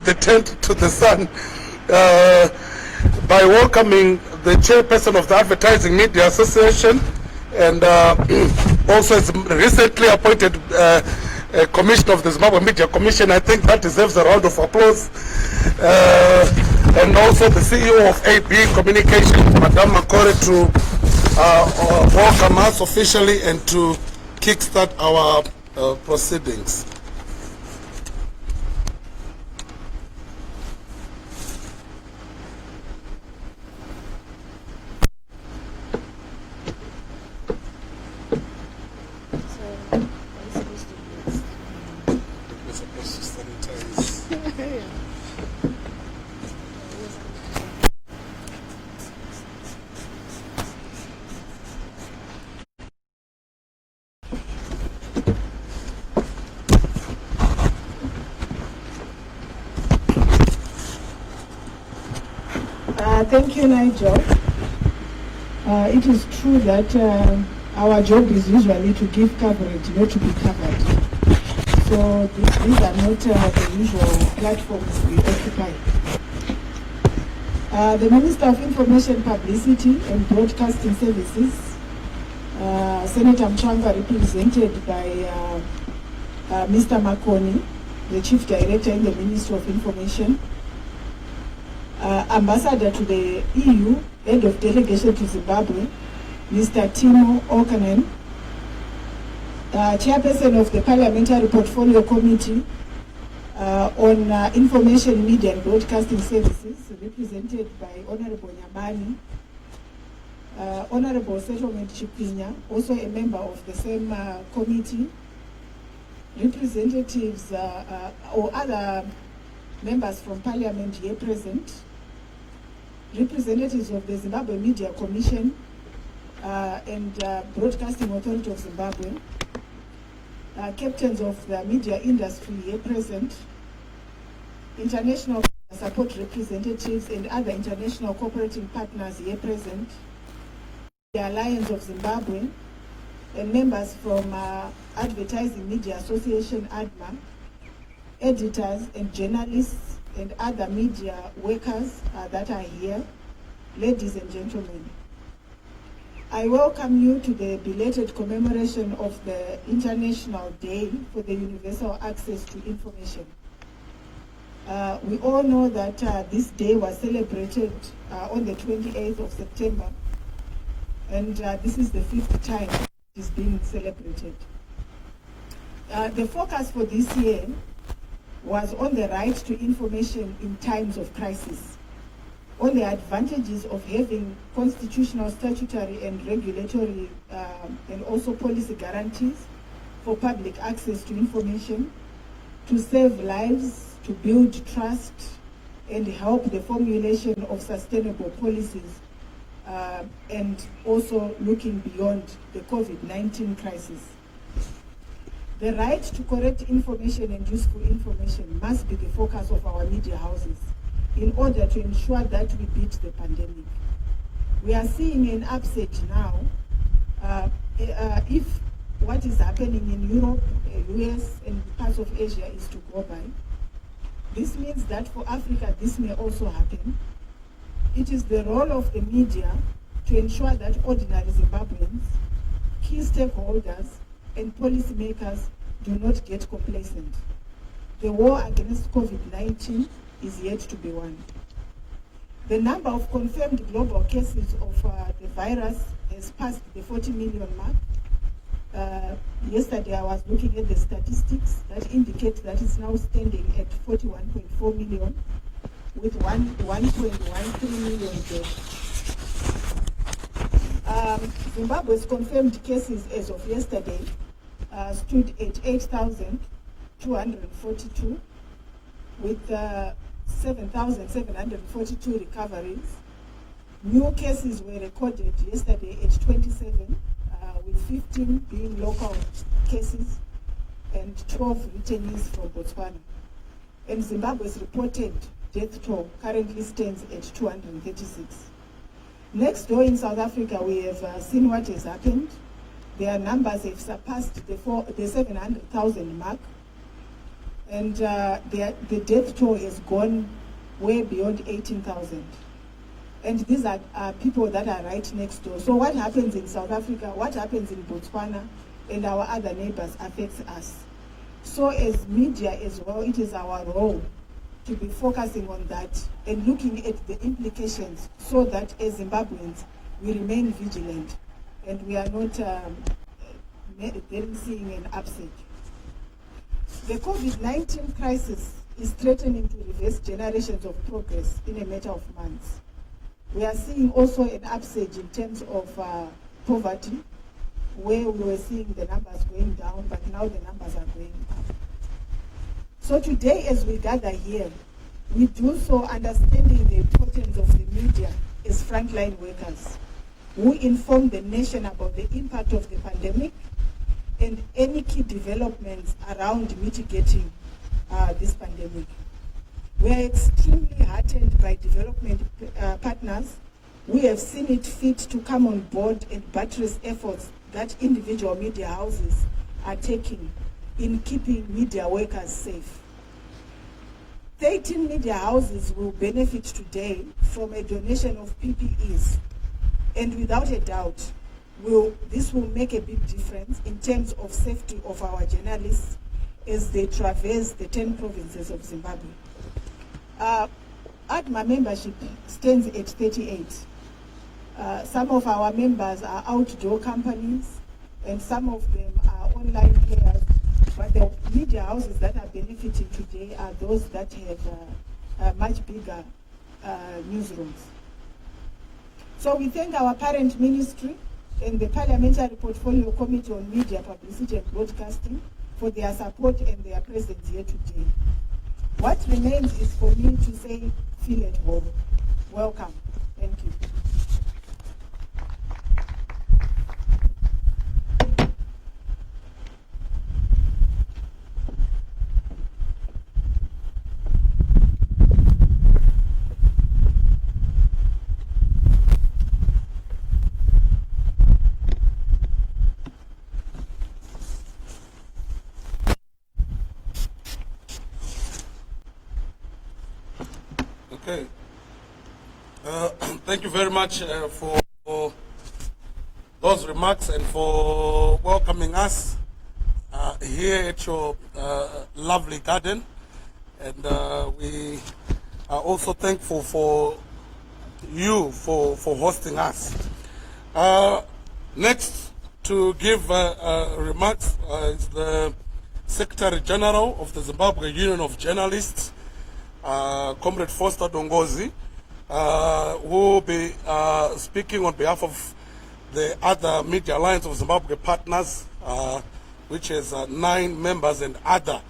the tent to the sun by welcoming the chairperson of the Advertising Media Association, and also as recently appointed commissioner of the Zimbabwe Media Commission. I think that deserves a round of applause. And also the CEO of AB Communication, Madame Makore, to welcome us officially and to kickstart our proceedings. Thank you, Nigel. It is true that our job is usually to give coverage, not to be covered. So these are not the usual platforms we occupy. The Minister of Information, Publicity and Broadcasting Services, Senator Mchanga, represented by Mr. Makoni, the Chief Director in the Ministry of Information, Ambassador to the EU, Head of Delegation to Zimbabwe, Mr. Timo Okanen, Chairperson of the Parliamentary Portfolio Committee on Information, Media and Broadcasting Services, represented by Honorable Nyabani, Honorable Settlement Chipinya, also a member of the same committee, representatives or other members from Parliament here present, representatives of the Zimbabwe Media Commission and Broadcasting Authority of Zimbabwe, captains of the media industry here present, international support representatives and other international cooperating partners here present, the Alliance of Zimbabwe, and members from Advertising Media Association, ADMA, editors and journalists and other media workers that are here, ladies and gentlemen. I welcome you to the belated commemoration of the International Day for the Universal Access to Information. We all know that this day was celebrated on the 28th of September, and this is the 5th time it is being celebrated. The focus for this year was on the right to information in times of crisis, on the advantages of having constitutional, statutory and regulatory and also policy guarantees for public access to information, to save lives, to build trust and help the formulation of sustainable policies, and also looking beyond the COVID-19 crisis. The right to correct information and useful information must be the focus of our media houses in order to ensure that we beat the pandemic. We are seeing an upsurge now. If what is happening in Europe, US, and parts of Asia is to go by, this means that for Africa, this may also happen. It is the role of the media to ensure that ordinary Zimbabweans, key stakeholders, and policymakers do not get complacent. The war against COVID-19 is yet to be won. The number of confirmed global cases of the virus has passed the 40 million mark. Yesterday I was looking at the statistics that indicate that it's now standing at 41.4 million with 1.13 million deaths. Zimbabwe's confirmed cases as of yesterday stood at 8,242 with 7,742 recoveries. New cases were recorded yesterday at 27, with 15 being local cases and 12 returnees from Botswana. And Zimbabwe's reported death toll currently stands at 236. Next door in South Africa, we have seen what has happened. Their numbers have surpassed the 700,000 mark. and the death toll has gone way beyond 18,000. And these are people that are right next door. So what happens in South Africa, what happens in Botswana and our other neighbors affects us. So as media as well, it is our role to be focusing on that and looking at the implications so that as Zimbabweans, we remain vigilant and we are not then seeing an upsurge. The COVID-19 crisis is threatening to reverse generations of progress in a matter of months. We are seeing also an upsurge in terms of poverty, where we were seeing the numbers going down, but now the numbers are going up. So today, as we gather here, we do so understanding the importance of the media as frontline workers who inform the nation about the impact of the pandemic and any key developments around mitigating this pandemic. We are extremely heartened by development partners who have seen it fit to come on board and buttress efforts that individual media houses are taking in keeping media workers safe. 13 media houses will benefit today from a donation of PPEs, and without a doubt, this will make a big difference in terms of safety of our journalists as they traverse the 10 provinces of Zimbabwe. ADMA membership stands at 38. Some of our members are outdoor companies and some of them are online players, but the media houses that are benefiting today are those that have much bigger newsrooms. So we thank our parent ministry and the Parliamentary Portfolio Committee on Media, Publicity and Broadcasting for their support and their presence here today. What remains is for me to say, feel at home. Welcome. Thank you. Okay. Thank you very much for those remarks and for welcoming us here at your lovely garden. And we are also thankful for you for hosting us. Next to give remarks is the Secretary General of the Zimbabwe Union of Journalists, Comrade Foster Dongozi, who will be speaking on behalf of the other Media Alliance of Zimbabwe partners, which has 9 members and other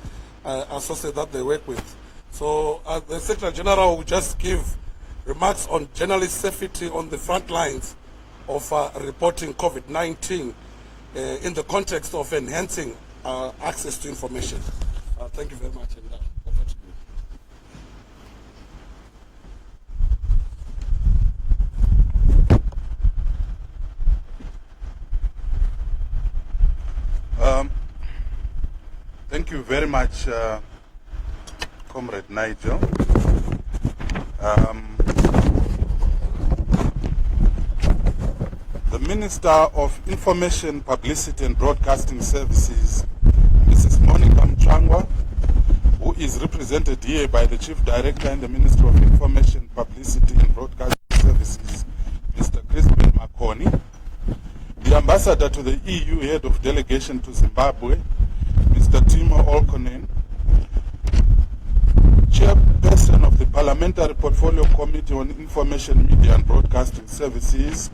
associates that they work with. So the Secretary General will just give remarks on journalist safety on the front lines of reporting COVID-19 in the context of enhancing access to information. Thank you very much. And, over to you. Thank you very much, Comrade Nigel. The Minister of Information, Publicity and Broadcasting Services, Mrs. Monica Mchangwa, who is represented here by the Chief Director in the Ministry of Information, Publicity and Broadcasting Services, Mr. Crispin Makoni, the Ambassador to the EU Head of Delegation to Zimbabwe, Mr. Timo Olkonen, Chairperson of the Parliamentary Portfolio Committee on Information, Media and Broadcasting Services,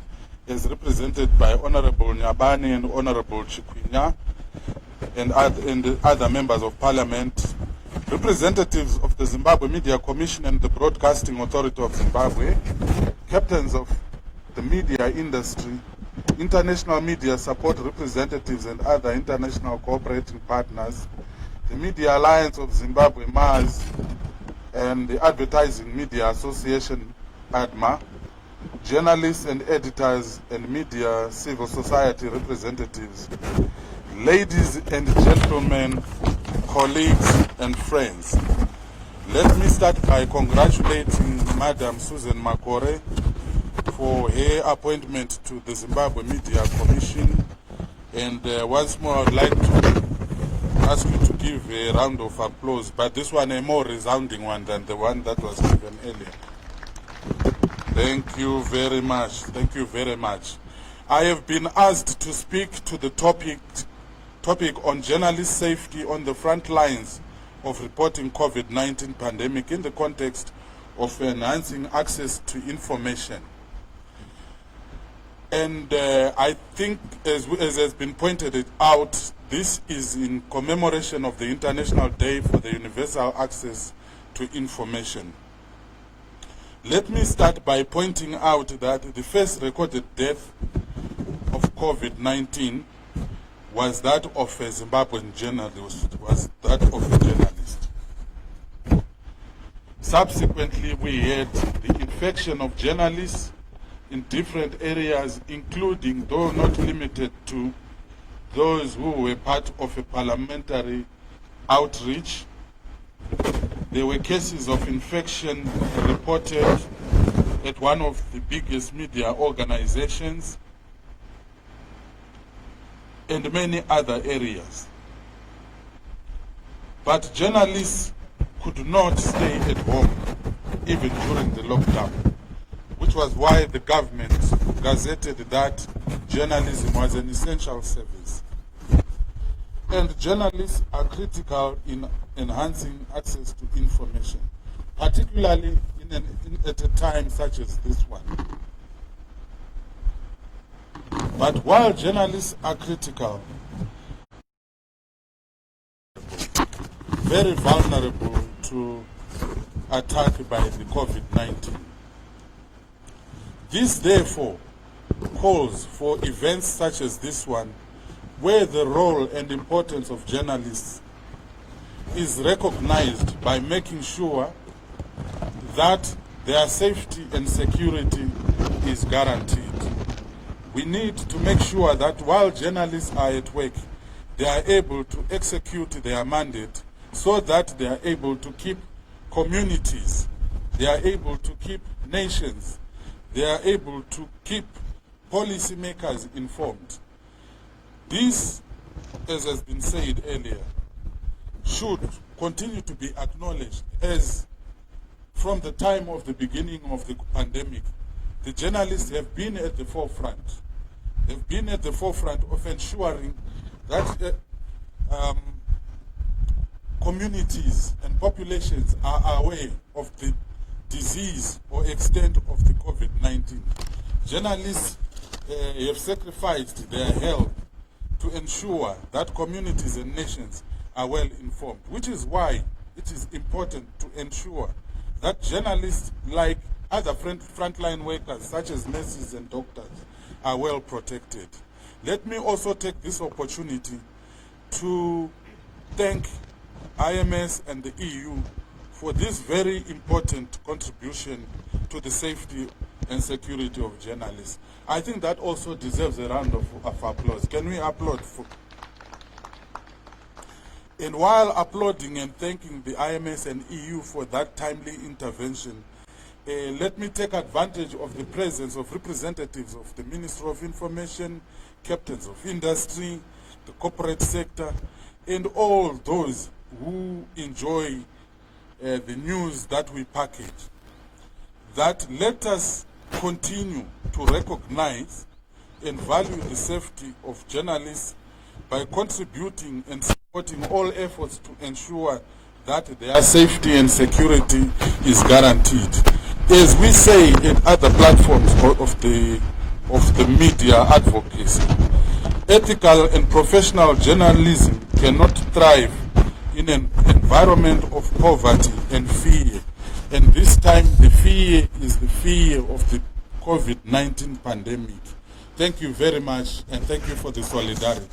as represented by Honorable Nyabani and Honorable Chikwinya, and other members of Parliament, representatives of the Zimbabwe Media Commission and the Broadcasting Authority of Zimbabwe, captains of the media industry, international media support representatives and other international cooperating partners, the Media Alliance of Zimbabwe, MAZ, and the Advertising Media Association, ADMA, journalists and editors and media civil society representatives, ladies and gentlemen, colleagues and friends. Let me start by congratulating Madam Susan Makore for her appointment to the Zimbabwe Media Commission. And once more, I would like to ask you to give a round of applause, but this one a more resounding one than the one that was given earlier. Thank you very much. Thank you very much. I have been asked to speak to the topic on journalist safety on the front lines of reporting COVID-19 pandemic in the context of enhancing access to information. And I think, as has been pointed out, this is in commemoration of the International Day for the Universal Access to Information. Let me start by pointing out that the first recorded death of COVID-19 was that of a Zimbabwean journalist, Subsequently, we had the infection of journalists in different areas, including, though not limited to, those who were part of a parliamentary outreach. There were cases of infection reported at one of the biggest media organizations and many other areas. But journalists could not stay at home even during the lockdown, which was why the government gazetted that journalism was an essential service. And journalists are critical in enhancing access to information, particularly at a time such as this one. But while journalists are critical, very vulnerable to attack by the COVID-19. This therefore calls for events such as this one, where the role and importance of journalists is recognized by making sure that their safety and security is guaranteed. We need to make sure that while journalists are at work, they are able to execute their mandate so that they are able to keep communities, they are able to keep nations, they are able to keep policymakers informed. This, as has been said earlier, should continue to be acknowledged, as from the time of the beginning of the pandemic, the journalists have been at the forefront. They've been at the forefront of ensuring that communities and populations are aware of the disease or extent of the COVID-19. Journalists have sacrificed their health to ensure that communities and nations are well informed, which is why it is important to ensure that journalists, like other frontline workers, such as nurses and doctors, are well protected. Let me also take this opportunity to thank IMS and the EU for this very important contribution to the safety and security of journalists. I think that also deserves a round of applause. Can we applaud for? And while applauding and thanking the IMS and EU for that timely intervention, let me take advantage of the presence of representatives of the Ministry of Information, captains of industry, the corporate sector, and all those who enjoy the news that we package, that let us continue to recognize and value the safety of journalists by contributing and supporting all efforts to ensure that their safety and security is guaranteed. As we say in other platforms of the media advocacy, ethical and professional journalism cannot thrive in an environment of poverty and fear. And this time the fear is the fear of the COVID-19 pandemic. Thank you very much, and thank you for the solidarity.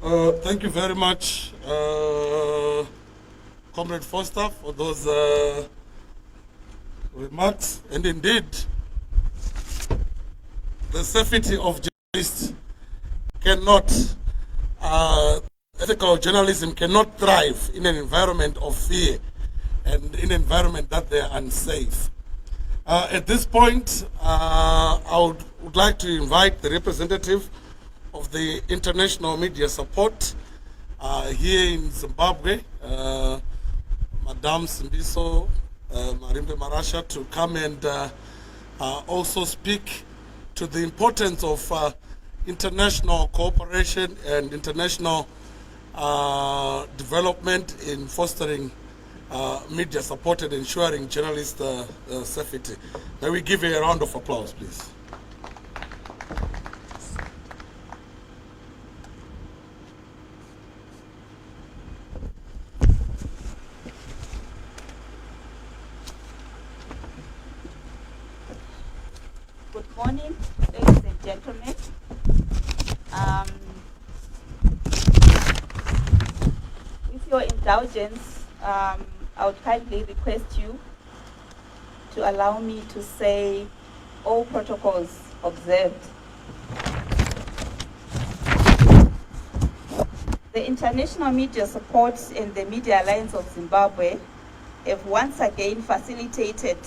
Thank you very much, Comrade Foster, for those remarks. And indeed, the safety of journalists cannot, ethical journalism cannot thrive in an environment of fear and in an environment that they are unsafe. At this point, I would like to invite the representative of the international media support here in Zimbabwe, Madame Simbiso Marimbe Marasha, to come and also speak to the importance of international cooperation and international development in fostering media support and ensuring journalist safety. May we give you a round of applause, please. Good morning, ladies and gentlemen. With your indulgence, I would kindly request you to allow me to say all protocols observed. The International Media Support and the Media Alliance of Zimbabwe have once again facilitated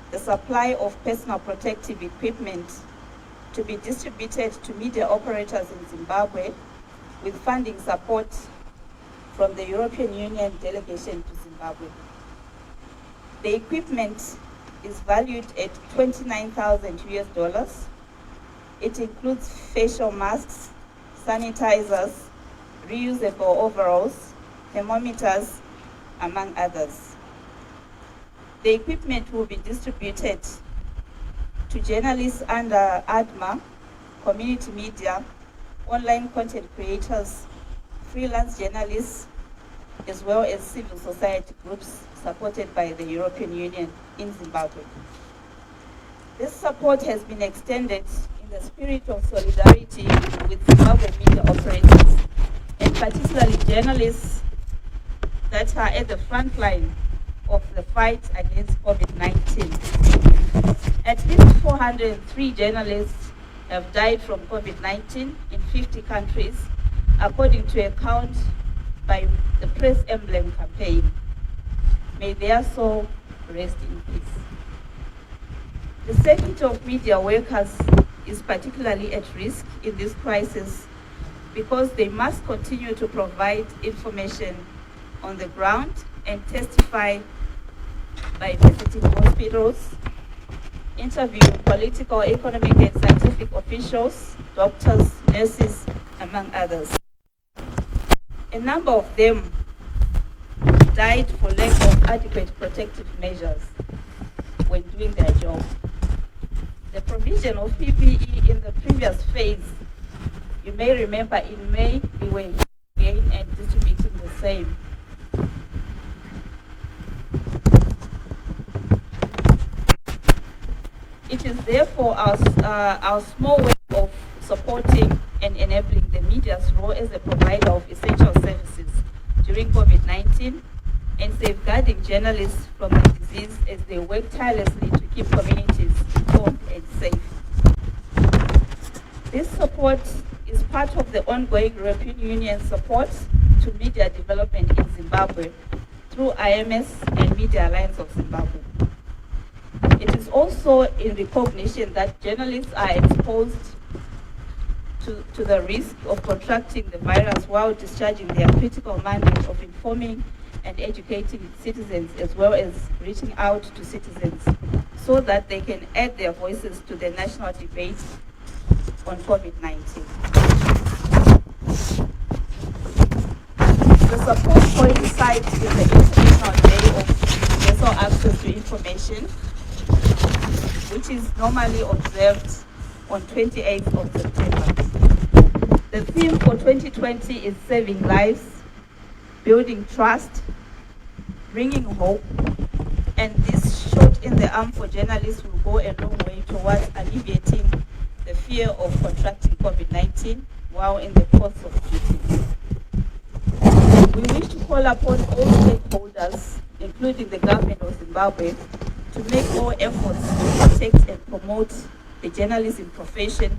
the supply of personal protective equipment to be distributed to media operators in Zimbabwe with funding support from the European Union Delegation to Zimbabwe. The equipment is valued at $29,000 US. It includes facial masks, sanitizers, reusable overalls, thermometers, among others. The equipment will be distributed to journalists under ADMA, community media, online content creators, freelance journalists, as well as civil society groups supported by the European Union in Zimbabwe. This support has been extended in the spirit of solidarity with Zimbabwe media operators, and particularly journalists that are at the front line of the fight against COVID-19. At least 403 journalists have died from COVID-19 in 50 countries, according to a count by the Press Emblem campaign. May their soul rest in peace. The safety of media workers is particularly at risk in this crisis because they must continue to provide information on the ground and testify by visiting hospitals, interviewing political, economic, and scientific officials, doctors, nurses, among others. A number of them died for lack of adequate protective measures when doing their job. The provision of PPE in the previous phase, you may remember in May, we were again and distributing the same. It is therefore our small way of supporting and enabling the media's role as a provider of essential services during COVID-19 and safeguarding journalists from the disease as they work tirelessly to keep communities informed and safe. This support is part of the ongoing European Union support to media development in Zimbabwe through IMS and Media Alliance of Zimbabwe. It is also in recognition that journalists are exposed to the risk of contracting the virus while discharging their critical mandate of informing and educating citizens, as well as reaching out to citizens so that they can add their voices to the national debate on COVID-19. The support coincides with the International Day of Universal Access to Information, which is normally observed on 28th of September. The theme for 2020 is Saving Lives, Building Trust, Bringing Hope, and this shot in the arm for journalists will go a long way towards alleviating the fear of contracting COVID-19 while in the course of duty. We wish to call upon all stakeholders, including the government of Zimbabwe, to make more efforts to protect and promote the journalism profession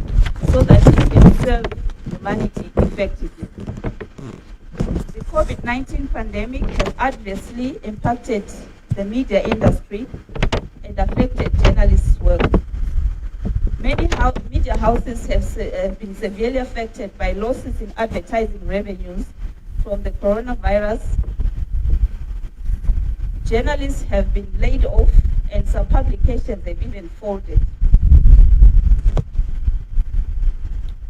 so that it can serve humanity effectively. The COVID-19 pandemic has adversely impacted the media industry and affected journalists' work. Many media houses have been severely affected by losses in advertising revenues from the coronavirus. Journalists have been laid off and some publications have even folded.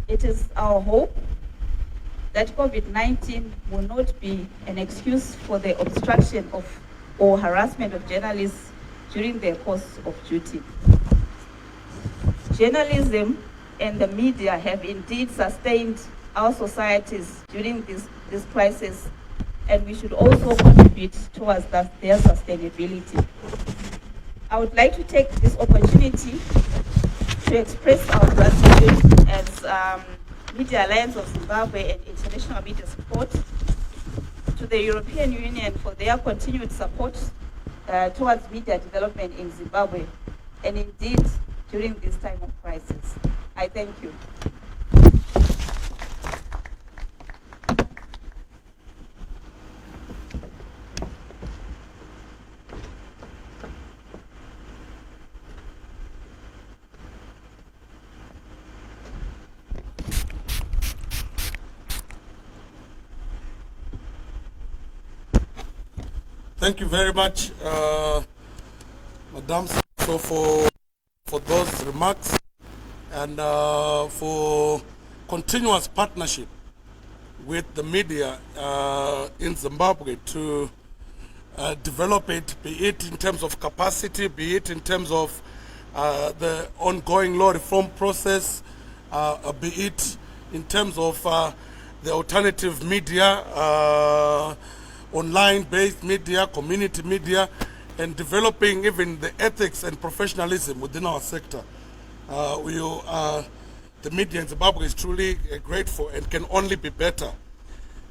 It is our hope that COVID-19 will not be an excuse for the obstruction of or harassment of journalists during their course of duty. Journalism and the media have indeed sustained our societies during this crisis, and we should also contribute towards their sustainability. I would like to take this opportunity to express our gratitude as Media Alliance of Zimbabwe and international media support to the European Union for their continued support towards media development in Zimbabwe, and indeed during this time of crisis. I thank you. Thank you very much, Madam, so for those remarks and for continuous partnership with the media in Zimbabwe to develop it, be it in terms of capacity, be it in terms of the ongoing law reform process, be it in terms of the alternative media, online-based media, community media, and developing even the ethics and professionalism within our sector. The media in Zimbabwe is truly grateful and can only be better.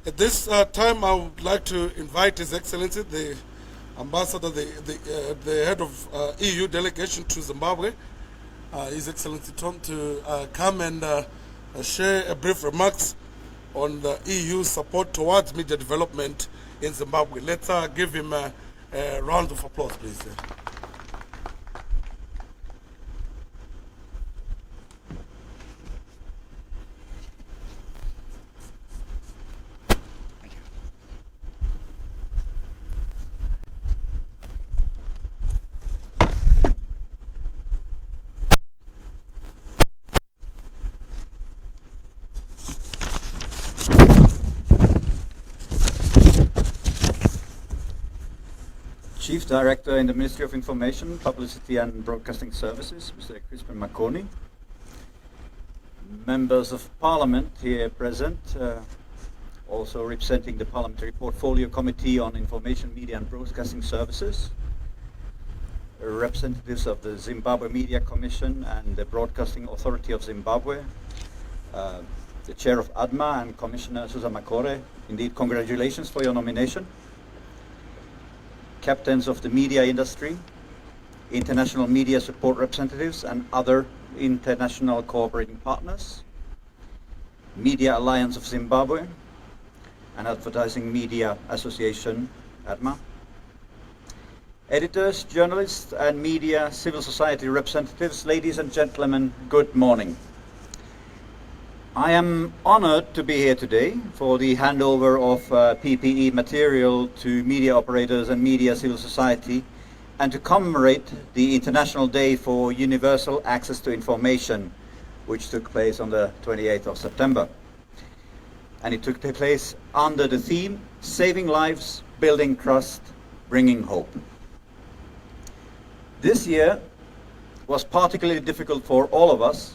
At this time, I would like to invite His Excellency, the Ambassador, the head of EU delegation to Zimbabwe, His Excellency Tom, to come and share a brief remarks on the EU support towards media development in Zimbabwe. Let's give him a round of applause, please. Chief Director in the Ministry of Information, Publicity and Broadcasting Services, Mr. Crispin Makoni. Members of Parliament here present, also representing the Parliamentary Portfolio Committee on Information, Media and Broadcasting Services. Representatives of the Zimbabwe Media Commission and the Broadcasting Authority of Zimbabwe. The Chair of ADMA and Commissioner Susan Makore. Indeed, congratulations for your nomination. Captains of the media industry, international media support representatives and other international cooperating partners, Media Alliance of Zimbabwe and Advertising Media Association, ADMA, editors, journalists and media civil society representatives, ladies and gentlemen, good morning. I am honored to be here today for the handover of PPE material to media operators and media civil society and to commemorate the International Day for Universal Access to Information, which took place on the 28th of September. And it took place under the theme, Saving Lives, Building Trust, Bringing Hope. This year was particularly difficult for all of us,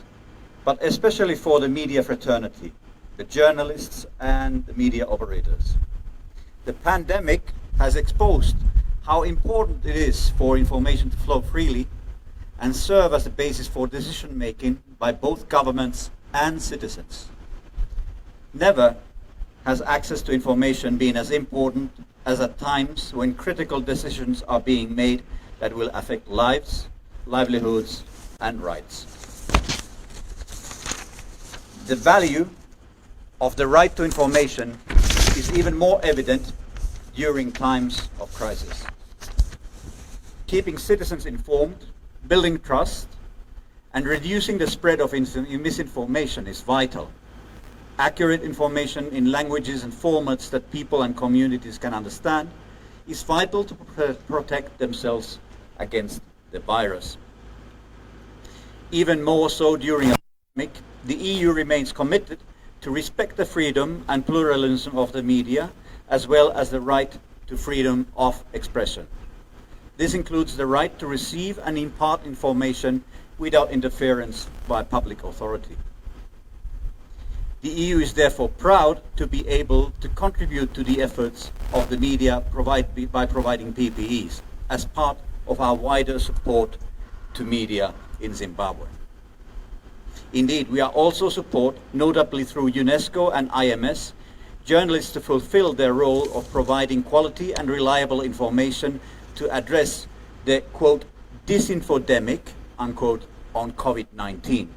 but especially for the media fraternity, the journalists and the media operators. The pandemic has exposed how important it is for information to flow freely and serve as the basis for decision-making by both governments and citizens. Never has access to information been as important as at times when critical decisions are being made that will affect lives, livelihoods, and rights. The value of the right to information is even more evident during times of crisis. Keeping citizens informed, building trust, and reducing the spread of misinformation is vital. Accurate information in languages and formats that people and communities can understand is vital to protect themselves against the virus. Even more so during a pandemic, the EU remains committed to respect the freedom and pluralism of the media, as well as the right to freedom of expression. This includes the right to receive and impart information without interference by public authority. The EU is therefore proud to be able to contribute to the efforts of the media by providing PPEs as part of our wider support to media in Zimbabwe. Indeed, we are also support, notably through UNESCO and IMS, journalists to fulfill their role of providing quality and reliable information to address the, quote, disinfodemic, unquote, on COVID-19.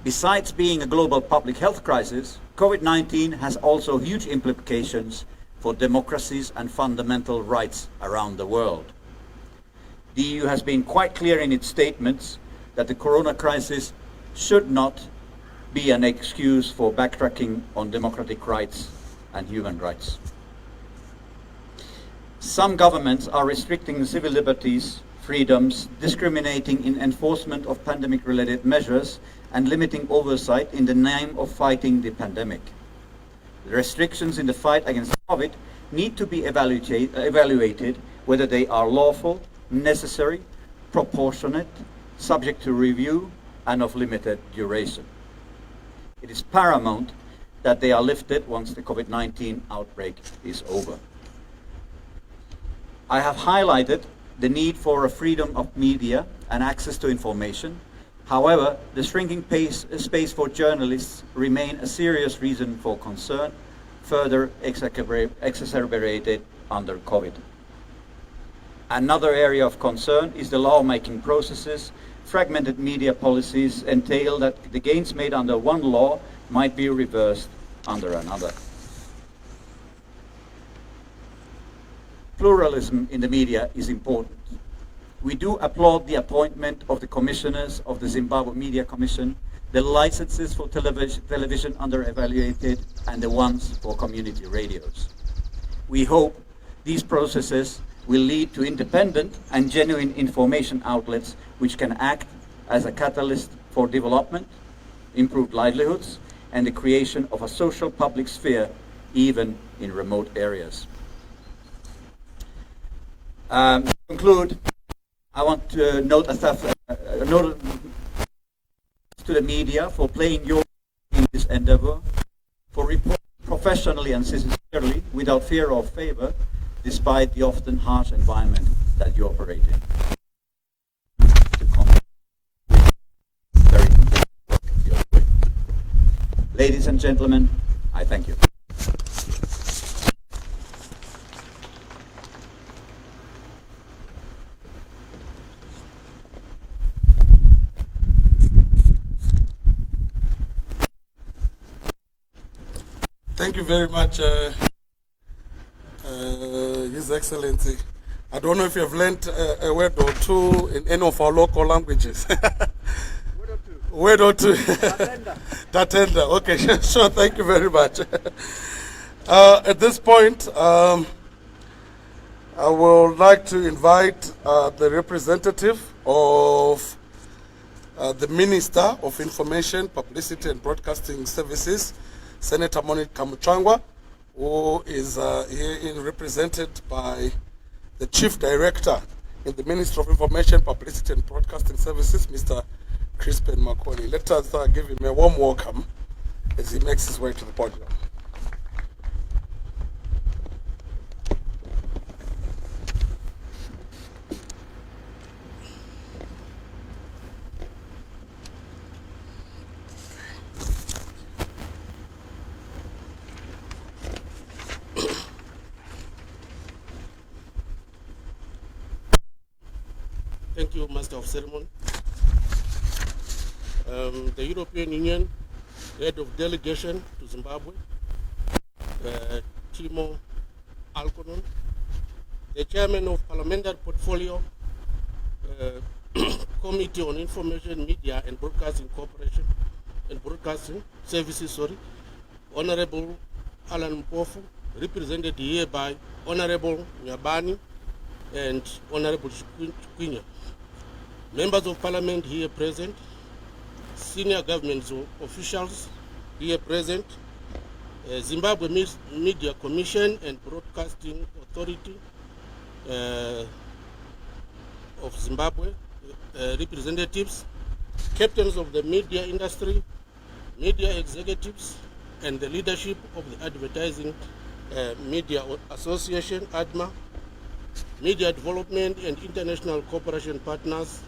Besides being a global public health crisis, COVID-19 has also huge implications for democracies and fundamental rights around the world. The EU has been quite clear in its statements that the corona crisis should not be an excuse for backtracking on democratic rights and human rights. Some governments are restricting civil liberties, freedoms, discriminating in enforcement of pandemic-related measures, and limiting oversight in the name of fighting the pandemic. The restrictions in the fight against COVID need to be evaluated whether they are lawful, necessary, proportionate, subject to review, and of limited duration. It is paramount that they are lifted once the COVID-19 outbreak is over. I have highlighted the need for a freedom of media and access to information. However, the shrinking space for journalists remain a serious reason for concern, further exacerbated under COVID. Another area of concern is the lawmaking processes. Fragmented media policies entail that the gains made under one law might be reversed under another. Pluralism in the media is important. We do applaud the appointment of the commissioners of the Zimbabwe Media Commission, the licenses for television under evaluated, and the ones for community radios. We hope these processes will lead to independent and genuine information outlets which can act as a catalyst for development, improved livelihoods, and the creation of a social public sphere even in remote areas. To conclude, I want to note to the media for playing your role in this endeavor, for reporting professionally and sincerely without fear or favor, despite the often harsh environment that you operate in. Very important work you're doing. Ladies and gentlemen, I thank you. Thank you very much, His Excellency. I don't know if you have learnt a word or two in any of our local languages. Word or two. Tatenda. Okay, sure. Thank you very much. At this point, I would like to invite the representative of the Minister of Information, Publicity and Broadcasting Services, Senator Monica Muchangwa, who is here represented by the Chief Director in the Ministry of Information, Publicity and Broadcasting Services, Mr. Crispin Makoni. Let us give him a warm welcome as he makes his way to the podium. Thank you, Master of Ceremony. The European Union, Head of Delegation to Zimbabwe, Timo Alkonen, the Chairman of Parliamentary Portfolio Committee on Information, Media and Broadcasting Corporation and Broadcasting Services, Honorable Alan Mpofu, represented here by Honorable Nyabani and Honorable Chikwinya. Members of Parliament here present, senior government officials here present, Zimbabwe Media Commission and Broadcasting Authority of Zimbabwe representatives, captains of the media industry, media executives, and the leadership of the Advertising Media Association, ADMA, Media Development and International Cooperation Partners,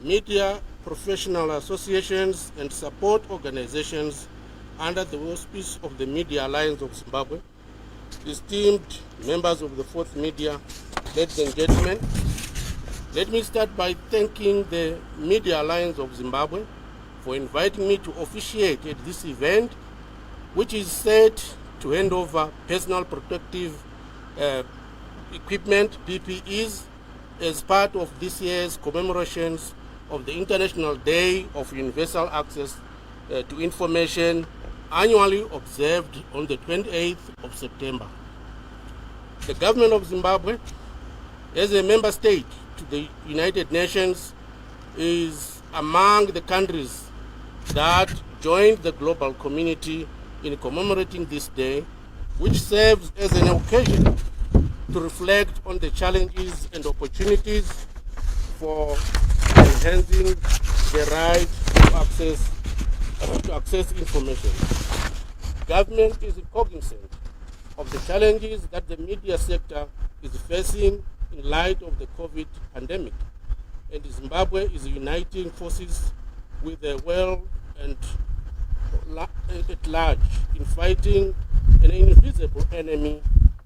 media professional associations and support organizations under the auspice of the Media Alliance of Zimbabwe, esteemed members of the Fourth Media, ladies and gentlemen, let me start by thanking the Media Alliance of Zimbabwe for inviting me to officiate at this event, which is set to hand over personal protective equipment, PPEs, as part of this year's commemorations of the International Day of Universal Access to Information, annually observed on the 28th of September. The government of Zimbabwe, as a member state to the United Nations, is among the countries that joined the global community in commemorating this day, which serves as an occasion to reflect on the challenges and opportunities for enhancing the right to access information. Government is cognizant of the challenges that the media sector is facing in light of the COVID pandemic, and Zimbabwe is uniting forces with the world and at large in fighting an invisible enemy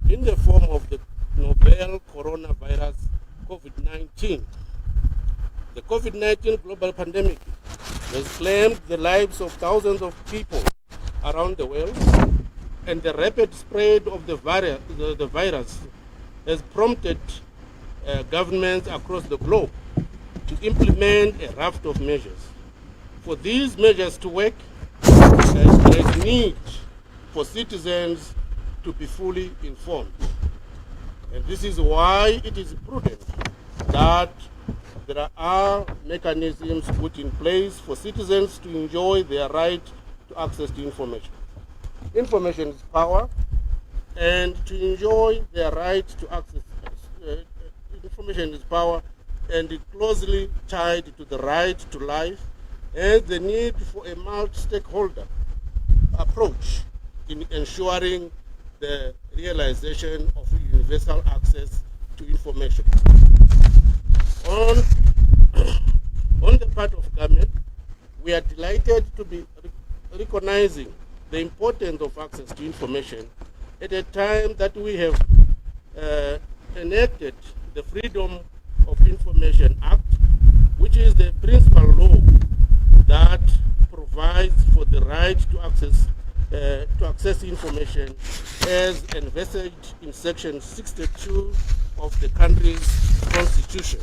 in the form of the novel coronavirus, COVID-19. The COVID-19 global pandemic has claimed the lives of thousands of people around the world, and the rapid spread of the virus has prompted governments across the globe to implement a raft of measures. For these measures to work, there is need for citizens to be fully informed. And this is why it is prudent that there are mechanisms put in place for citizens to enjoy their right to access to information. Information is power, and to enjoy their right to access information is power, and is closely tied to the right to life and the need for a multi-stakeholder approach in ensuring the realization of universal access to information. On the part of government, we are delighted to be recognizing the importance of access to information at a time that we have enacted the Freedom of Information Act, which is the principal law that provides for the right to access information as envisaged in Section 62 of the country's constitution.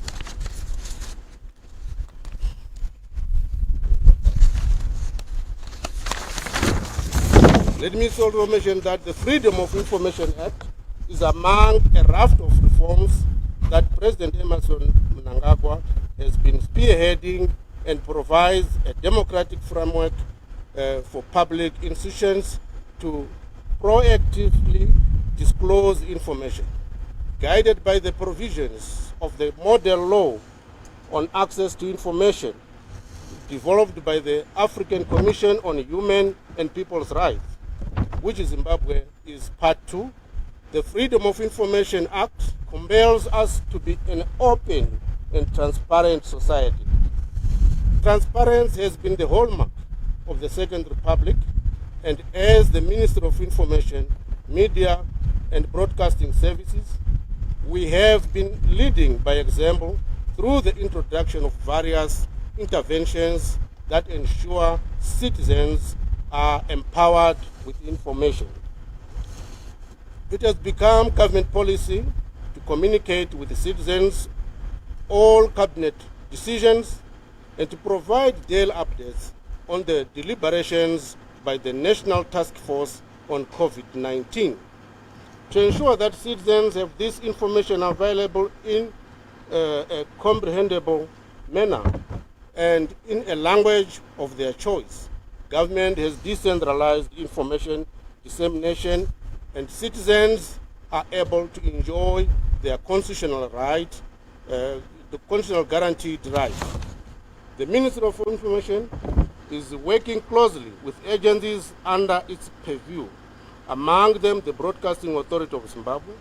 Let me also mention that the Freedom of Information Act is among a raft of reforms that President Emerson Mnangagwa has been spearheading and provides a democratic framework for public institutions to proactively disclose information, guided by the provisions of the model law on access to information developed by the African Commission on Human and People's Rights, which in Zimbabwe is Part 2. The Freedom of Information Act compels us to be an open and transparent society. Transparency has been the hallmark of the Second Republic, and as the Minister of Information, Media and Broadcasting Services, we have been leading by example through through the introduction of various interventions that ensure citizens are empowered with information. It has become government policy to communicate with the citizens all cabinet decisions and to provide daily updates on the deliberations by the National Task Force on COVID-19. To ensure that citizens have this information available in a comprehensible manner and in a language of their choice, government has decentralized information dissemination and citizens are able to enjoy their constitutional right, the constitutional guaranteed right. The Ministry of Information is working closely with agencies under its purview, among them the Broadcasting Authority of Zimbabwe,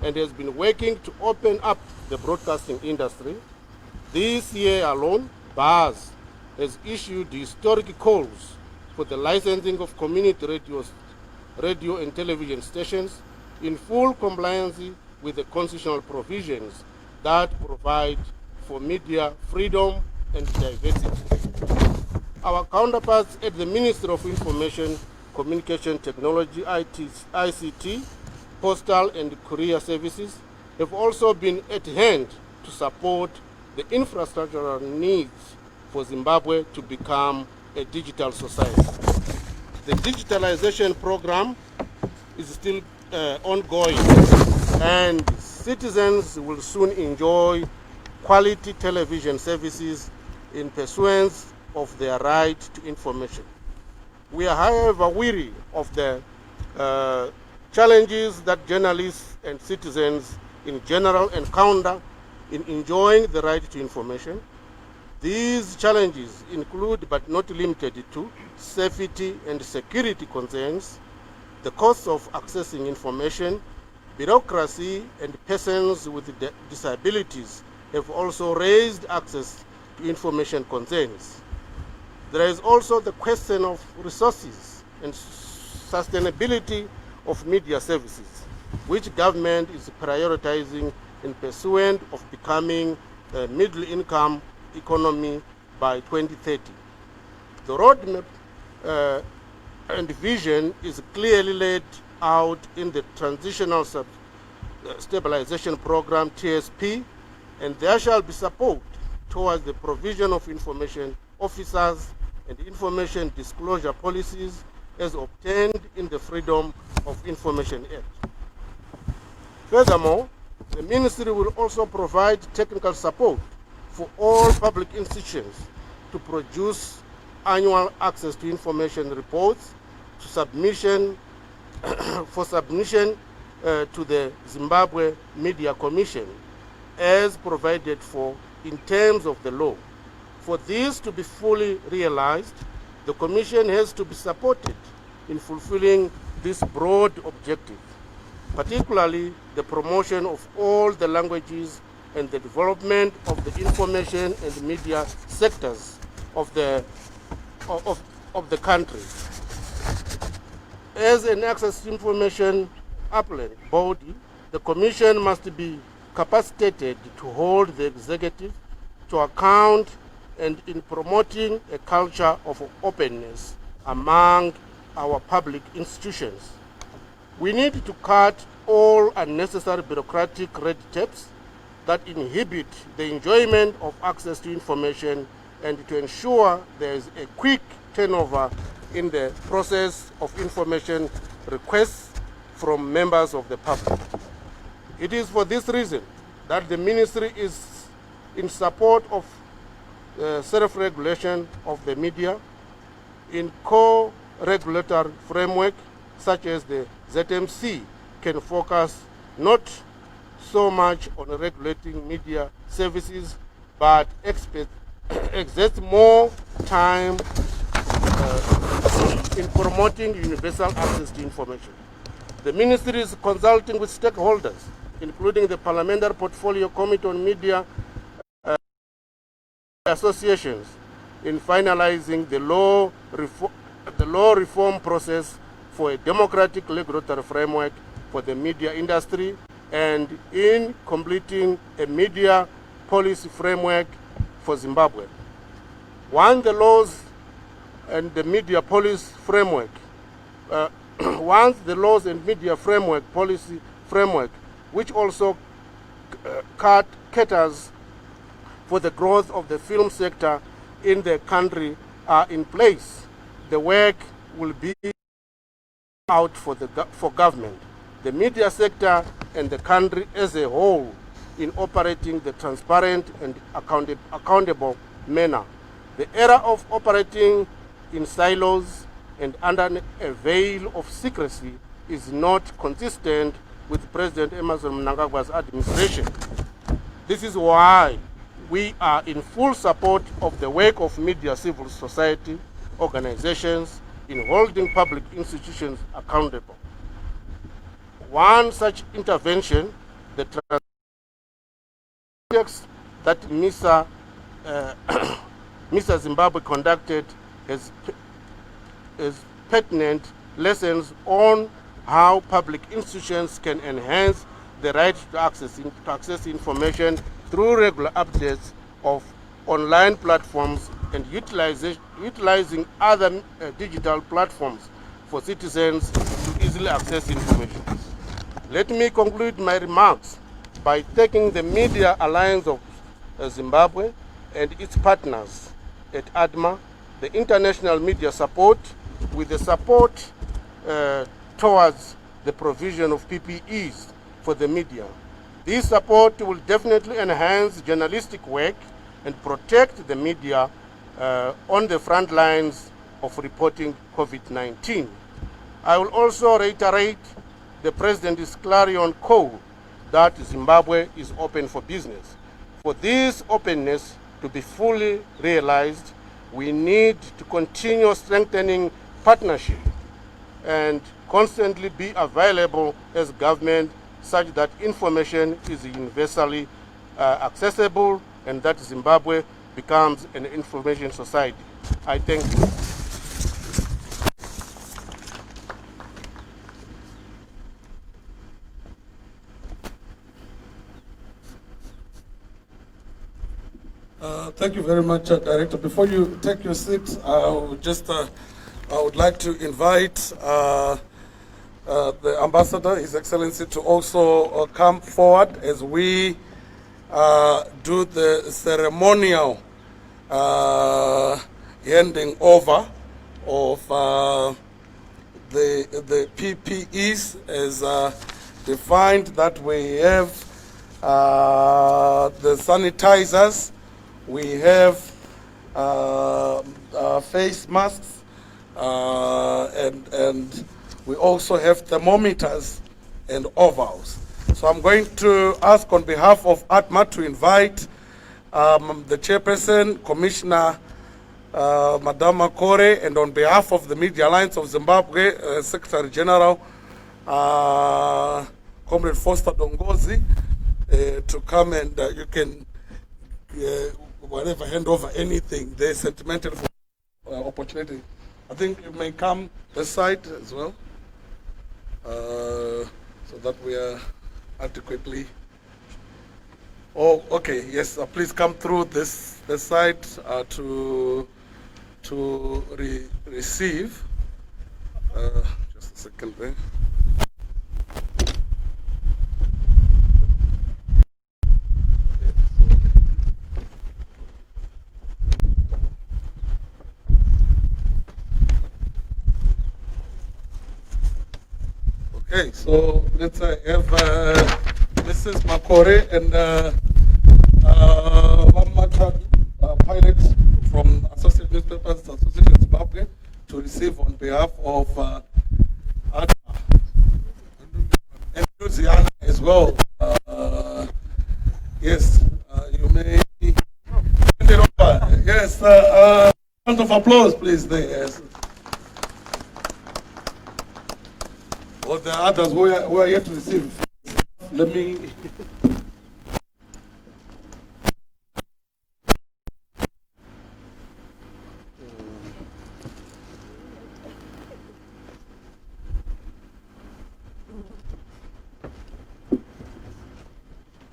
and has been working to open up the broadcasting industry. This year alone, BARS has issued historic calls for the licensing of community radio and television stations in full compliance with the constitutional provisions that provide for media freedom and diversity. Our counterparts at the Ministry of Information, Communication Technology, ICT, Postal and Courier Services have also been at hand to support the infrastructural needs for Zimbabwe to become a digital society. The digitalization program is still ongoing, and citizens will soon enjoy quality television services in pursuance of their right to information. We are, however, weary of the challenges that journalists and citizens in general encounter in enjoying the right to information. These challenges include, but not limited to, safety and security concerns, the cost of accessing information, bureaucracy, and persons with disabilities have also raised access to information concerns. There is also the question of resources and sustainability of media services, which government is prioritizing in pursuit of becoming a middle-income economy by 2030. The roadmap and vision is clearly laid out in the Transitional Stabilization Program, TSP, and there shall be support towards the provision of information officers and information disclosure policies as obtained in the Freedom of Information Act. Furthermore, the Ministry will also provide technical support for all public institutions to produce annual access to information reports to submission for submission to the Zimbabwe Media Commission as provided for in terms of the law. For this to be fully realized, the Commission has to be supported in fulfilling this broad objective, particularly the promotion of all the languages and the development of the information and media sectors of the country. As an access to information appellate body, the Commission must be capacitated to hold the executive to account and in promoting a culture of openness among our public institutions. We need to cut all unnecessary bureaucratic red tapes that inhibit the enjoyment of access to information and to ensure there is a quick turnover in the process of information requests from members of the public. It is for this reason that the Ministry is in support of self-regulation of the media in co-regulatory framework such as the ZMC can focus not so much on regulating media services but exert more time in promoting universal access to information. The Ministry is consulting with stakeholders, including the Parliamentary Portfolio Committee on Media Associations, in finalizing the law reform process for a democratic regulatory framework for the media industry and in completing a media policy framework for Zimbabwe. Once the laws and the media policy framework, once the laws and media framework policy framework, which also caters for the growth of the film sector in the country, are in place, the work will be out for government, the media sector, and the country as a whole in operating the transparent and accountable manner. The era of operating in silos and under a veil of secrecy is not consistent with President Emerson Mnangagwa's administration. This is why we are in full support of the work of media civil society organizations in holding public institutions accountable. One such intervention, the projects that Mr. Zimbabwe conducted has pertinent lessons on how public institutions can enhance the right to access information through regular updates of online platforms and utilizing other digital platforms for citizens to easily access information. Let me conclude my remarks by thanking the Media Alliance of Zimbabwe and its partners at ADMA, the international media support, with the support towards the provision of PPEs for the media. This support will definitely enhance journalistic work and protect the media on the front lines of reporting COVID-19. I will also reiterate the President's clarion call that Zimbabwe is open for business. For this openness to be fully realized, we need to continue strengthening partnership and constantly be available as government such that information is universally accessible and that Zimbabwe becomes an information society. I thank you. Thank you very much, Director. Before you take your seat, I would like to invite the Ambassador, His Excellency, to also come forward as we do the ceremonial handing over of the PPEs as defined, that we have the sanitizers, we have face masks, and we also have thermometers and ovals. So I'm going to ask on behalf of ATMA to invite the Chairperson, Commissioner Madam Makore, and on behalf of the Media Alliance of Zimbabwe, Secretary General Comrade Foster Dongozi, to come, and you can whatever, hand over anything. There's sentimental opportunity. I think you may come this side as well, so that we are adequately. Oh, okay. Yes, please come through this side to receive. Just a second there. Okay, so let's have Mrs. Makore and Wamatra, pilot from Associated Newspapers Association Zimbabwe, to receive on behalf of ADMA and Luciana as well. Yes, you may hand it over. Yes, round of applause, please. There. Yes. Or the others who are yet to receive. Let me.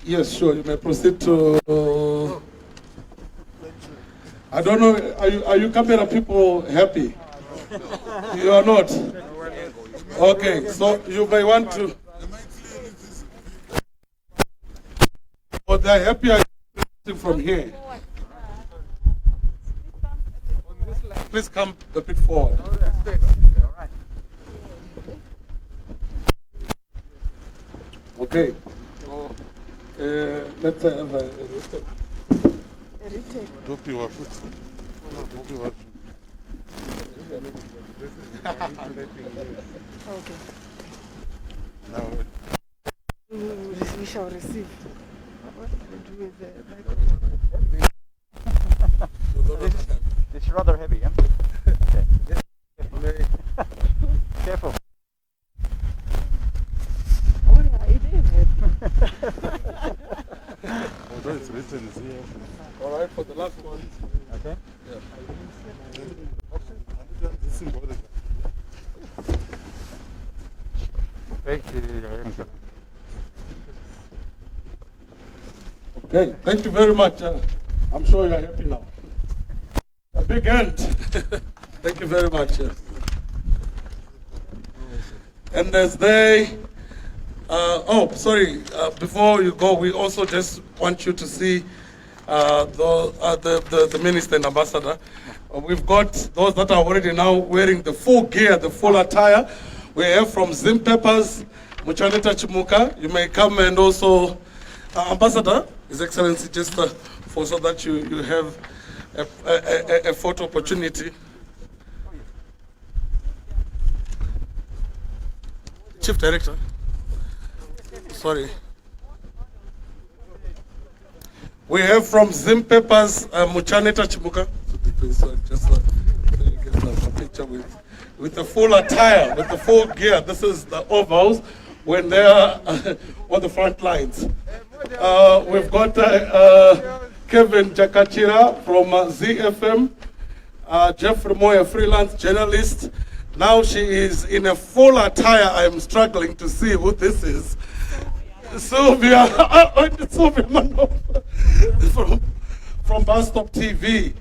Yes, sure. You may proceed to don't know, are you camera people happy? You are not? Okay, so you may want to... Oh, they're happy from here. Please come a bit forward. Okay. Let's have a Okay. We shall receive. What do we do with the microphone? It's rather heavy, yeah? Okay. Careful. Oh yeah, it is heavy. Although it's written here. all right for the last one. Okay. It's symbolic. Okay, thank you very much. I'm sure you're happy now. A big hand. Thank you very much. And as they, before you go, we also just want you to see the minister and ambassador. We've got those that are already now wearing the full gear, the full attire. We have from Zimbabwe, Muchaneta Chimuka. You may come and also, Ambassador, His Excellency, just for so that you have a photo opportunity. Chief Director, sorry. We have from Zimbabwe's Muchaneta Chimuka. Please, just get a picture with the full attire, with the full gear. This is the ovals when they are on the front lines. We've got Kevin Jakachira from ZFM, Jeffrey Moya, freelance journalist. Now she is in a full attire. I'm struggling to see who this is. Sylvia, Sylvia Manoff from Bus Stop TV.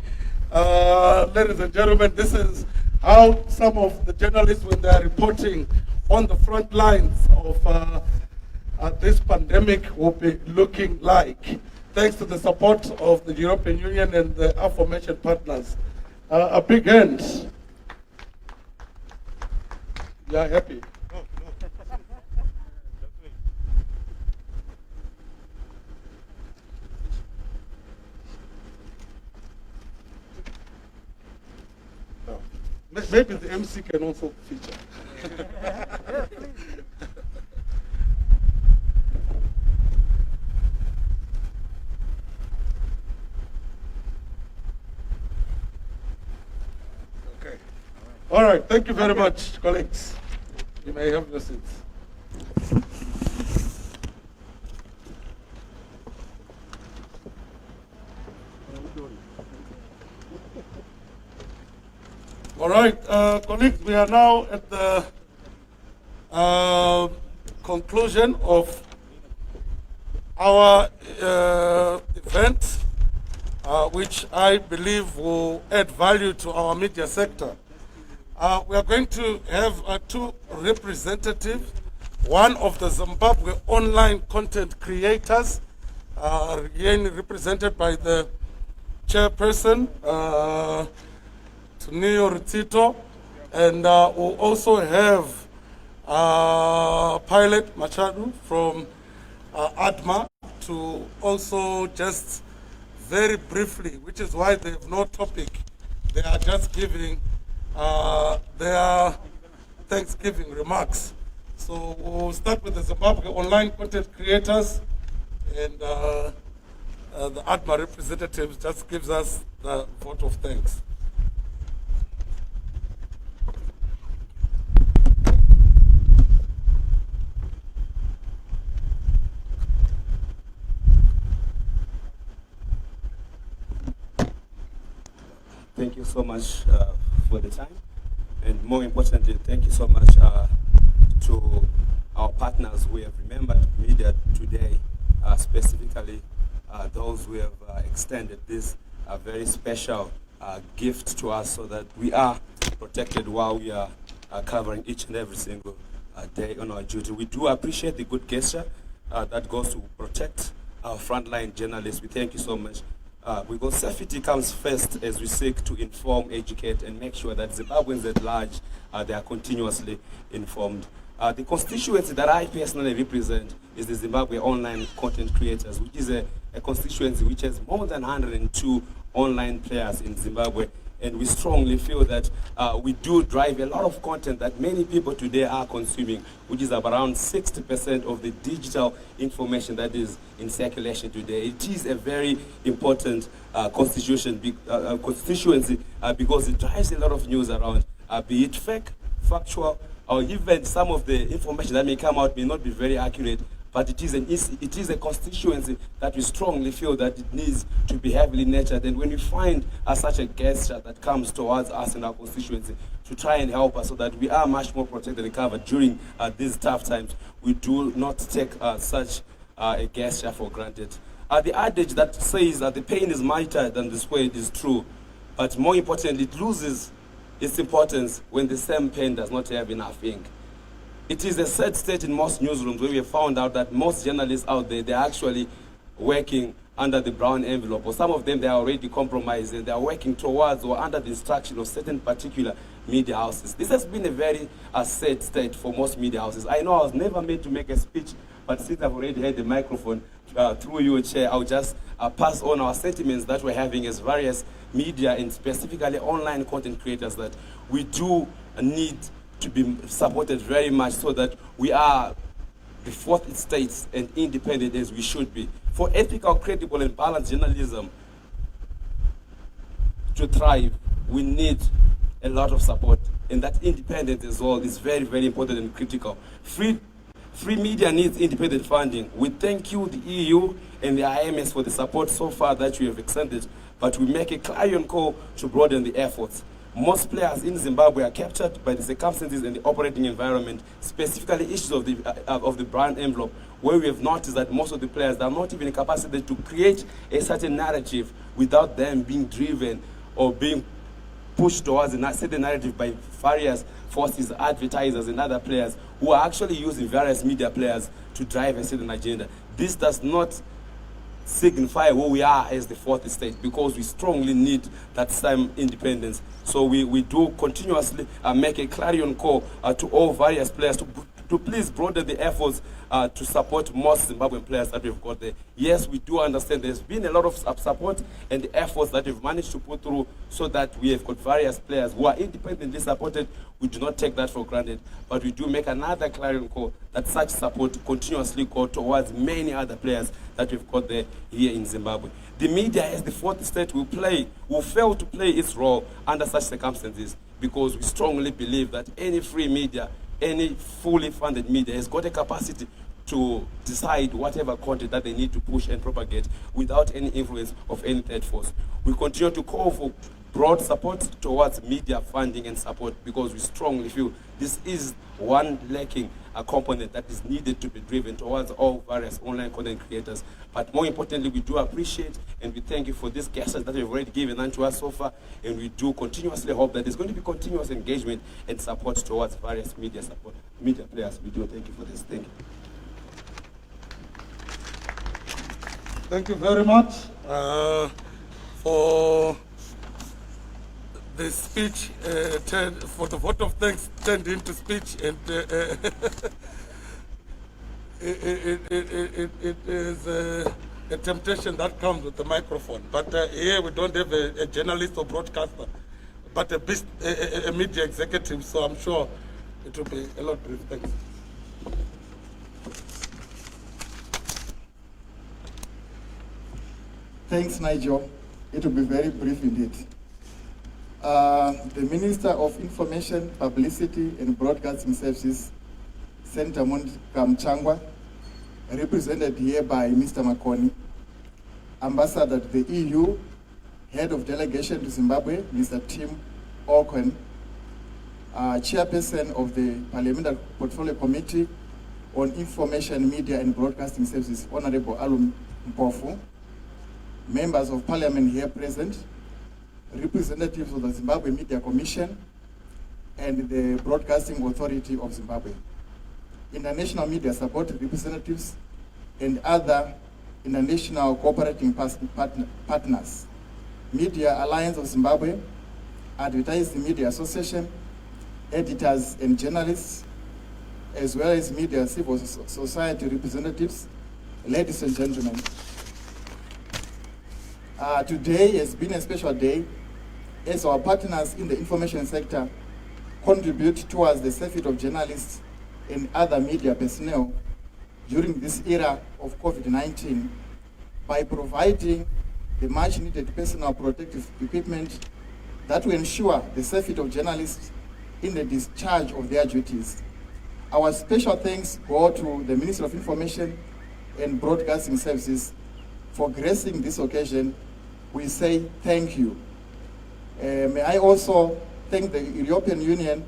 Ladies and gentlemen, this is how some of the journalists, when they are reporting on the front lines of this pandemic, will be looking like. Thanks to the support of the European Union and the aforementioned partners. A big hand. You are happy? Maybe the MC can also feature. Okay. All right. Thank you very much, colleagues. You may have your seats. All right, colleagues, we are now at the conclusion of our event, which I believe will add value to our media sector. We are going to have two representatives, one of the Zimbabwe online content creators, again represented by the chairperson, Neo Rutito, and we'll also have Pilot Machadu from ADMA to also just very briefly, which is why they have no topic, they are just giving their Thanksgiving remarks. So we'll start with the Zimbabwe online content creators, and the ADMA representatives just gives us the vote of thanks. Thank you so much for the time, and more importantly, thank you so much to our partners who have remembered media today, specifically those who have extended this very special gift to us so that we are protected while we are covering each and every single day on our duty. We do appreciate the good gesture that goes to protect our frontline journalists. We thank you so much. Because safety comes first as we seek to inform, educate, and make sure that Zimbabweans at large, they are continuously informed. The constituency that I personally represent is the Zimbabwe Online Content Creators, which is a constituency which has more than 102 online players in Zimbabwe. And we strongly feel that we do drive a lot of content that many people today are consuming, which is around 60% of the digital information that is in circulation today. It is a very important constituency because it drives a lot of news around, be it fake, factual, or even some of the information that may come out may not be very accurate. But it is a constituency that we strongly feel that it needs to be heavily nurtured. And when we find such a gesture that comes towards us in our constituency to try and help us so that we are much more protected and covered during these tough times, we do not take such a gesture for granted. The adage that says that the pain is mightier than the sword is true, but more importantly, it loses its importance when the same pain does not have enough ink. It is a sad state in most newsrooms where we have found out that most journalists out there, they're actually working under the brown envelope, or some of them, they are already compromised and they are working towards or under the instruction of certain particular media houses. This has been a very sad state for most media houses. I know I was never made to make a speech, but since I've already had the microphone through your chair, I'll just pass on our sentiments that we're having as various media and specifically online content creators, that we do need to be supported very much so that we are the fourth estate and independent as we should be. For ethical, credible, and balanced journalism to thrive, we need a lot of support, and that independence as well is very, very important and critical. Free media needs independent funding. We thank you, the EU and the IMS, for the support so far that you have extended, but we make a clarion call to broaden the efforts. Most players in Zimbabwe are captured by the circumstances and the operating environment, specifically issues of the brand envelope, where we have noticed that most of the players are not even in capacity to create a certain narrative without them being driven or being pushed towards a certain narrative by various forces, advertisers, and other players who are actually using various media players to drive a certain agenda. This does not signify who we are as the fourth estate, because we strongly need that same independence. So we do continuously make a clarion call to all various players to please broaden the efforts to support most Zimbabwean players that we've got there. Yes, we do understand there's been a lot of support and the efforts that we've managed to put through so that we have got various players who are independently supported. We do not take that for granted, but we do make another clarion call that such support continuously go towards many other players that we've got there here in Zimbabwe. The media as the fourth estate will fail to play its role under such circumstances, because we strongly believe that any free media, any fully funded media has got a capacity to decide whatever content that they need to push and propagate without any influence of any third force. We continue to call for broad support towards media funding and support, because we strongly feel this is one lacking component that is needed to be driven towards all various online content creators. But more importantly, we do appreciate and we thank you for these gestures that you've already given unto us so far, and we do continuously hope that there's going to be continuous engagement and support towards various media players. We do thank you for this. Thank you. Thank you very much for the speech, for the vote of thanks turned into speech, and it is a temptation that comes with the microphone. But here we don't have a journalist or broadcaster, but a media executive, so I'm sure it will be a lot brief. Thanks. Thanks, Nigel. It will be very brief indeed. The Minister of Information, Publicity and Broadcasting Services, Senator Kamchangwa, represented here by Mr. Makoni, Ambassador to the EU, Head of Delegation to Zimbabwe, Mr. Tim Okwen, Chairperson of the Parliamentary Portfolio Committee on Information, Media and Broadcasting Services, Honorable Alum Mpofu, members of Parliament here present, representatives of the Zimbabwe Media Commission, and the Broadcasting Authority of Zimbabwe, international media support representatives, and other international cooperating partners, Media Alliance of Zimbabwe, Advertising Media Association, editors and journalists, as well as media civil society representatives. Ladies and gentlemen, today has been a special day as our partners in the information sector contribute towards the safety of journalists and other media personnel during this era of COVID-19 by providing the much needed personal protective equipment that will ensure the safety of journalists in the discharge of their duties. Our special thanks go to the Ministry of Information and Broadcasting Services for gracing this occasion. We say thank you. May I also thank the European Union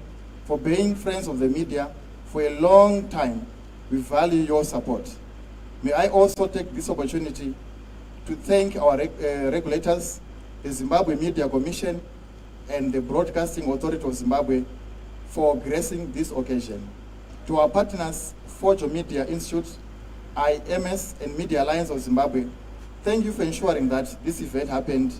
for being friends of the media for a long time. We value your support. May I also take this opportunity to thank our regulators, the Zimbabwe Media Commission and the Broadcasting Authority of Zimbabwe for gracing this occasion. To our partners, Fojo Media Institute, IMS and Media Alliance of Zimbabwe, thank you for ensuring that this event happened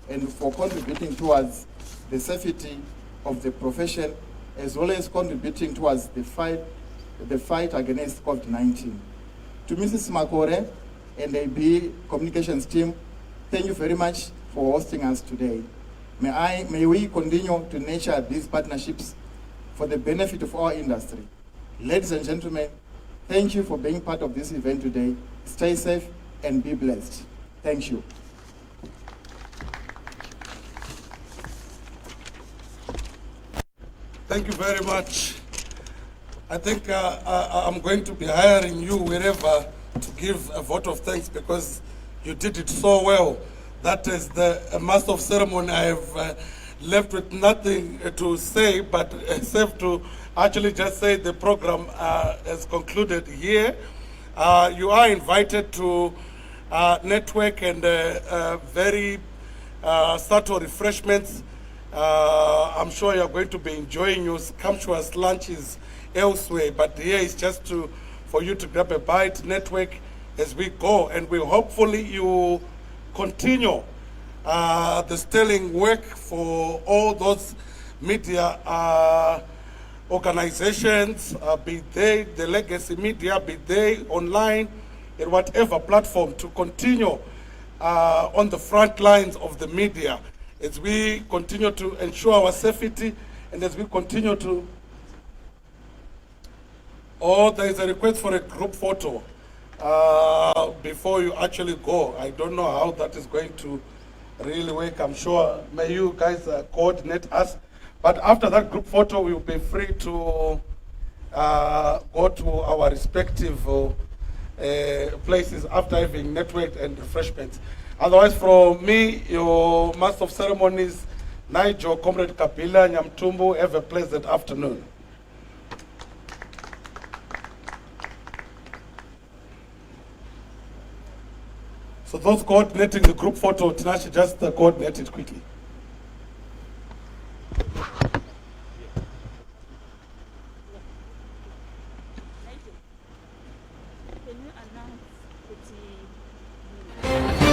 and for contributing towards the safety of the profession as well as contributing towards the fight against COVID-19. To Mrs. Makore and the AB Communications team, thank you very much for hosting us today. May we continue to nurture these partnerships for the benefit of our industry. Ladies and gentlemen, thank you for being part of this event today. Stay safe and be blessed. Thank you. Thank you very much. I think I'm going to be hiring you wherever to give a vote of thanks because you did it so well. That is the master of ceremony. I have left with nothing to say, but except to actually just say the program has concluded here. You are invited to network and very subtle refreshments. I'm sure you're going to be enjoying your sumptuous lunches elsewhere, but here is just for you to grab a bite, network as we go, and we hopefully you continue the sterling work for all those media organizations, be they the legacy media, be they online, in whatever platform, to continue on the front lines of the media as we continue to ensure our safety and as we continue to... Oh, there is a request for a group photo before you actually go. I don't know how that is going to really work. I'm sure may you guys coordinate us. But after that group photo, we will be free to go to our respective places after having networked and refreshments. Otherwise, from me, your Master of Ceremonies, Nigel, Comrade Kapila, Nyamtumbu, have a pleasant afternoon. So those coordinating the group photo, Tinashe, just coordinate it quickly. Can you announce the